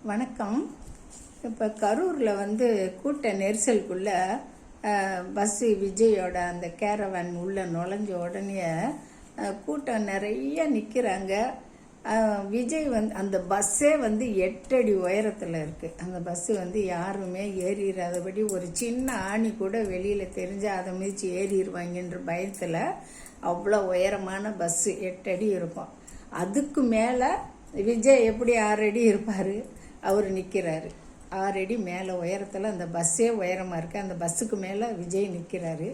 வணக்கம். இப்போ கரூரில் கூட்ட நெரிசலுக்குள்ளே பஸ்ஸு விஜயோட அந்த கேரவன் உள்ளே நுழைஞ்ச உடனே கூட்டம் நிறைய நிற்கிறாங்க. விஜய் அந்த பஸ்ஸே 8 அடி உயரத்தில் இருக்குது. அந்த பஸ்ஸு யாருமே ஏறிடாதபடி ஒரு சின்ன ஆணி கூட வெளியில் தெரிஞ்சால் அதை மிதித்து ஏறிடுவாங்கன்ற பயத்தில் அவ்வளோ உயரமான பஸ்ஸு 8 அடி இருக்கும். அதுக்கு மேலே விஜய் எப்படி 6 அடி இருப்பார், அவர் நிற்கிறாரு. 6 அடி மேலே உயரத்தில் அந்த பஸ்ஸே உயரமாக இருக்குது. அந்த பஸ்ஸுக்கு மேலே விஜய் நிற்கிறாரு.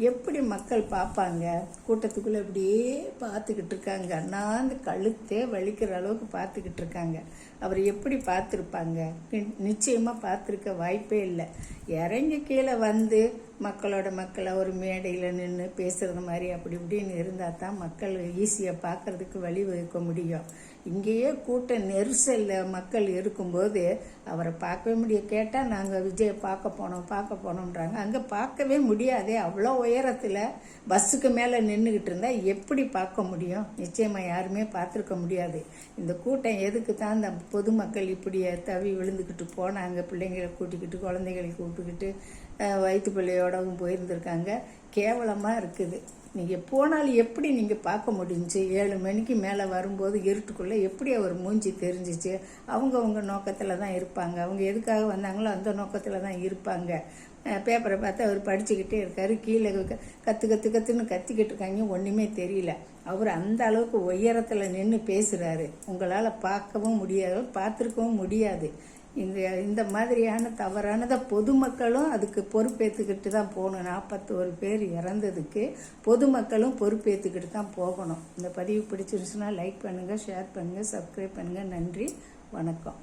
எப்படி மக்கள் பார்ப்பாங்க? கூட்டத்துக்குள்ளே இப்படியே பார்த்துக்கிட்டு இருக்காங்க. அண்ணாந்து கழுத்தே வலிக்கிற அளவுக்கு பார்த்துக்கிட்டு இருக்காங்க. அவர் எப்படி பார்த்துருப்பாங்க? நிச்சயமாக பார்த்துருக்க வாய்ப்பே இல்லை. இறங்கி கீழே மக்களோட ஒரு மேடையில் நின்று பேசுகிறது மாதிரி அப்படி இப்படின்னு இருந்தால் தான் மக்கள் ஈஸியாக பார்க்குறதுக்கு வழிவகுக்க முடியும். இங்கேயே கூட்ட நெரிசலில் மக்கள் இருக்கும்போது அவரை பார்க்கவே முடியும். கேட்டால் நாங்கள் விஜயை பார்க்க போனோம்ன்றாங்க. அங்கே பார்க்கவே முடியாதே. அவ்வளோ உயரத்தில் பஸ்ஸுக்கு மேலே நின்றுக்கிட்டு இருந்தால் எப்படி பார்க்க முடியும்? நிச்சயமாக யாருமே பார்த்துருக்க முடியாது. இந்த கூட்டம் எதுக்கு தான் இந்த பொதுமக்கள் இப்படி தவி விழுந்துக்கிட்டு போனாங்க? பிள்ளைங்களை கூட்டிக்கிட்டு, குழந்தைகளை கூப்பிட்டுக்கிட்டு, வயிற்று பிள்ளையோடவும் போயிருந்துருக்காங்க. கேவலமாக இருக்குது. நீங்கள் போனாலும் எப்படி நீங்கள் பார்க்க முடிஞ்சிச்சு? 7 மணிக்கு மேலே வரும்போது இருட்டுக்குள்ளே எப்படி அவர் மூஞ்சி தெரிஞ்சிச்சு? அவங்க நோக்கத்தில் தான் இருப்பாங்க. அவங்க எதுக்காக வந்தாங்களோ அந்த நோக்கத்தில் தான் இருப்பாங்க. பேப்பரை பார்த்து அவர் படிச்சுக்கிட்டே இருக்கார். கீழே கத்துன்னு கத்திக்கிட்டு இருக்காங்க. ஒன்றுமே தெரியல. அவர் அந்த அளவுக்கு உயரத்தில் நின்று பேசுகிறாரு. உங்களால் பார்க்கவும் முடியாது, பார்த்துருக்கவும் முடியாது. இந்த மாதிரியான தவறானதை பொதுமக்களும் அதுக்கு பொறுப்பேற்றுக்கிட்டு தான் போகணும். 41 பேர் இறந்ததுக்கு பொதுமக்களும் பொறுப்பேற்றுக்கிட்டு தான் போகணும். இந்த பதிவு பிடிச்சிருச்சுன்னா லைக் பண்ணுங்கள், ஷேர் பண்ணுங்கள், சப்ஸ்கிரைப் பண்ணுங்கள். நன்றி, வணக்கம்.